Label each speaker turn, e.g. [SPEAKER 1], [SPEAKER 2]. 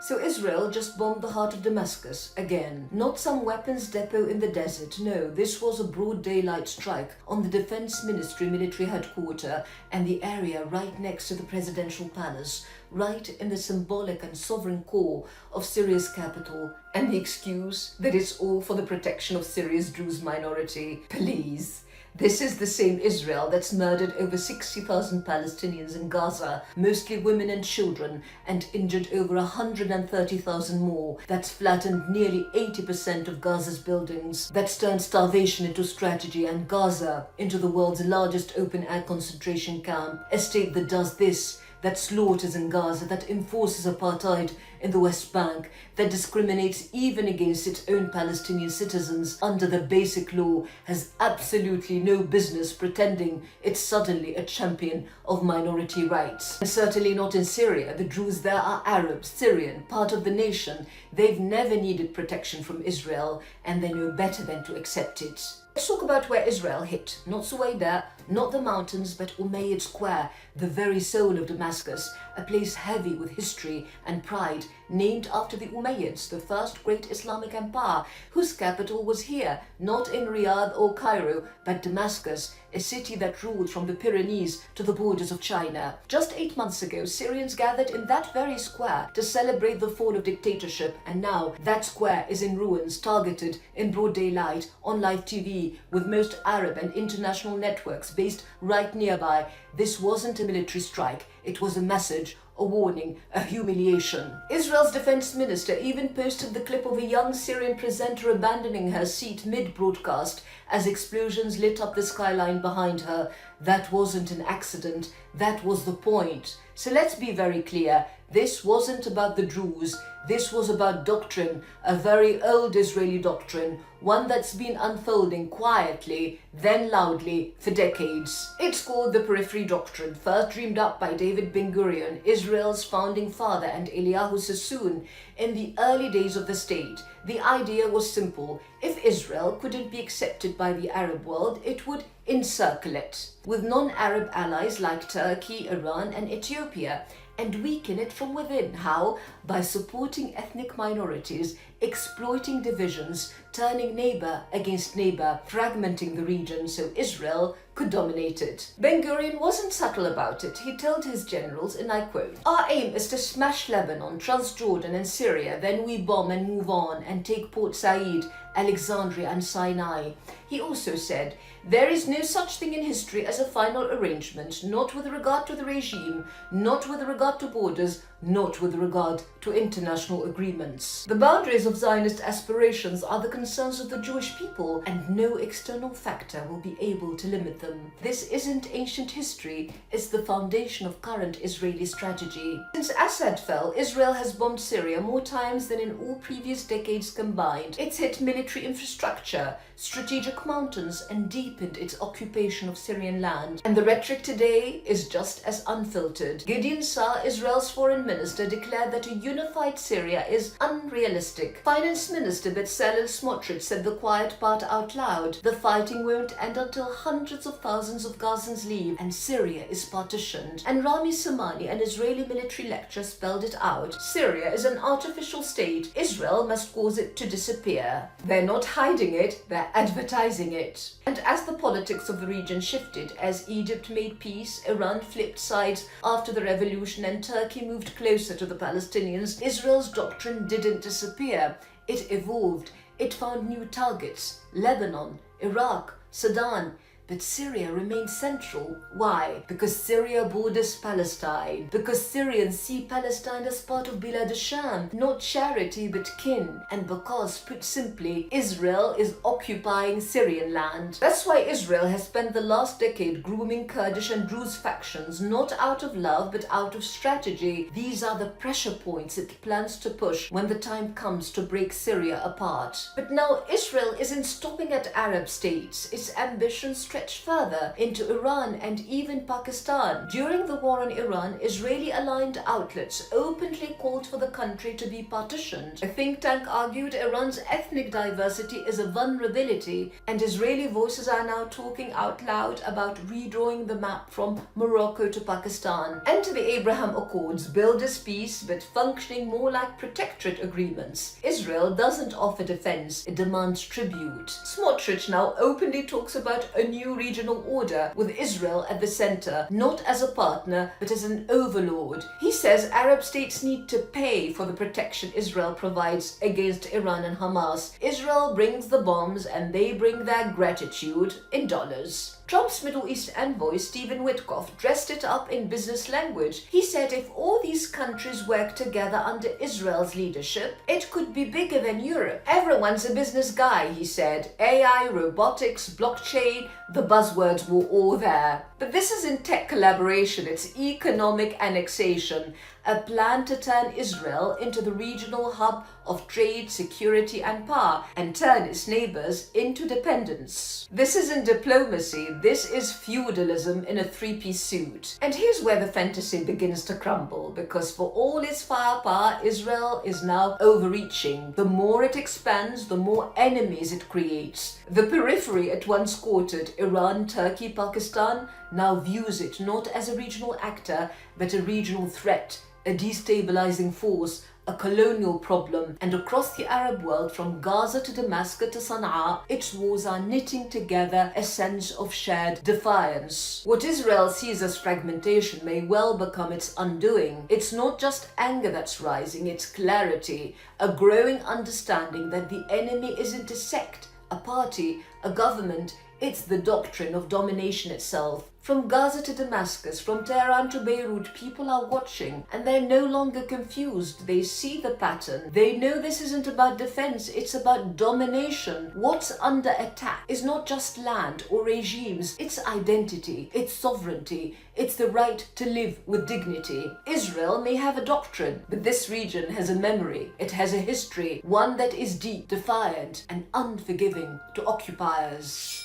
[SPEAKER 1] So Israel just bombed the heart of Damascus again. Not some weapons depot in the desert. No, this was a broad daylight strike on the Defense Ministry military headquarters and the area right next to the presidential palace, right in the symbolic and sovereign core of Syria's capital. And the excuse that it's all for the protection of Syria's Druze minority. Please. This is the same Israel that's murdered over 60,000 Palestinians in Gaza, mostly women and children, and injured over 130,000 more, that's flattened nearly 80% of Gaza's buildings, that's turned starvation into strategy and Gaza into the world's largest open-air concentration camp, a state that does this, that slaughters in Gaza, that enforces apartheid in the West Bank, that discriminates even against its own Palestinian citizens under the basic law, has absolutely no business pretending it's suddenly a champion of minority rights. And certainly not in Syria. The Druze there are Arab, Syrian, part of the nation. They've never needed protection from Israel, and they know better than to accept it. Let's talk about where Israel hit. Not Suwaida, not the mountains, but Umayyad Square, the very soul of Damascus, a place heavy with history and pride, named after the Umayyads, the first great Islamic empire, whose capital was here, not in Riyadh or Cairo, but Damascus, a city that ruled from the Pyrenees to the borders of China. Just 8 months ago, Syrians gathered in that very square to celebrate the fall of dictatorship, and now that square is in ruins, targeted in broad daylight on live TV, with most Arab and international networks based right nearby. This wasn't a military strike, it was a message, a warning, a humiliation. Israel's defense minister even posted the clip of a young Syrian presenter abandoning her seat mid-broadcast as explosions lit up the skyline behind her. That wasn't an accident, that was the point. So let's be very clear, this wasn't about the Druze, this was about doctrine, a very old Israeli doctrine, one that's been unfolding quietly, then loudly, for decades. It's called the Periphery Doctrine, first dreamed up by David Ben-Gurion, Israel's founding father, and Eliyahu Sassoon in the early days of the state. The idea was simple. If Israel couldn't be accepted by the Arab world, it would encircle it with non-Arab allies like Turkey, Iran, and Ethiopia, and weaken it from within. How? By supporting ethnic minorities, exploiting divisions, turning neighbor against neighbor, fragmenting the region so Israel could dominate it. Ben-Gurion wasn't subtle about it. He told his generals, and I quote, "Our aim is to smash Lebanon, Transjordan and Syria, then we bomb and move on and take Port Said, Alexandria and Sinai." He also said, "There is no such thing in history as a final arrangement, not with regard to the regime, not with regard to borders, not with regard to international agreements. The boundaries of Zionist aspirations are the concerns of the Jewish people, and no external factor will be able to limit them. This isn't ancient history, it's the foundation of current Israeli strategy." Since Assad fell, Israel has bombed Syria more times than in all previous decades combined. It's hit military infrastructure, strategic mountains, and deepened its occupation of Syrian land. And the rhetoric today is just as unfiltered. Gideon Saar, Israel's foreign minister, declared that a unified Syria is unrealistic. Finance Minister Bezalel Smotrich said the quiet part out loud. The fighting won't end until hundreds of thousands of Gazans leave and Syria is partitioned. And Rami Soumaya, an Israeli military lecturer, spelled it out. Syria is an artificial state. Israel must cause it to disappear. They're not hiding it, they're advertising it. And as the politics of the region shifted, as Egypt made peace, Iran flipped sides after the revolution, and Turkey moved closer to the Palestinians, Israel's doctrine didn't disappear. It evolved. It found new targets: Lebanon, Iraq, Sudan. But Syria remains central. Why? Because Syria borders Palestine. Because Syrians see Palestine as part of Bilad al-Sham, not charity but kin. And because, put simply, Israel is occupying Syrian land. That's why Israel has spent the last decade grooming Kurdish and Druze factions, not out of love but out of strategy. These are the pressure points it plans to push when the time comes to break Syria apart. But now Israel isn't stopping at Arab states. Its ambitions stretch further into Iran and even Pakistan. During the war on Iran, Israeli-aligned outlets openly called for the country to be partitioned. A think tank argued Iran's ethnic diversity is a vulnerability, and Israeli voices are now talking out loud about redrawing the map from Morocco to Pakistan. Enter the Abraham Accords, billed as peace but functioning more like protectorate agreements. Israel doesn't offer defense, it demands tribute. Smotrich now openly talks about a new regional order with Israel at the center, not as a partner but as an overlord. He says Arab states need to pay for the protection Israel provides against Iran and Hamas. Israel brings the bombs and they bring their gratitude in dollars. Trump's Middle East envoy, Stephen Witkoff, dressed it up in business language. He said if all these countries work together under Israel's leadership, it could be bigger than Europe. Everyone's a business guy, he said. AI, robotics, blockchain, the buzzwords were all there. But this isn't tech collaboration, it's economic annexation, a plan to turn Israel into the regional hub of trade, security and power, and turn its neighbors into dependents. This isn't diplomacy, this is feudalism in a three-piece suit. And here's where the fantasy begins to crumble, because for all its firepower, Israel is now overreaching. The more it expands, the more enemies it creates. The periphery it once courted, Iran, Turkey, Pakistan, now views it not as a regional actor, but a regional threat, a destabilizing force, a colonial problem. And across the Arab world, from Gaza to Damascus to Sana'a, its wars are knitting together a sense of shared defiance. What Israel sees as fragmentation may well become its undoing. It's not just anger that's rising, it's clarity, a growing understanding that the enemy isn't a sect, a party, a government, it's the doctrine of domination itself. From Gaza to Damascus, from Tehran to Beirut, people are watching and they're no longer confused. They see the pattern. They know this isn't about defense, it's about domination. What's under attack is not just land or regimes, it's identity, it's sovereignty, it's the right to live with dignity. Israel may have a doctrine, but this region has a memory. It has a history, one that is deep, defiant, and unforgiving to occupiers.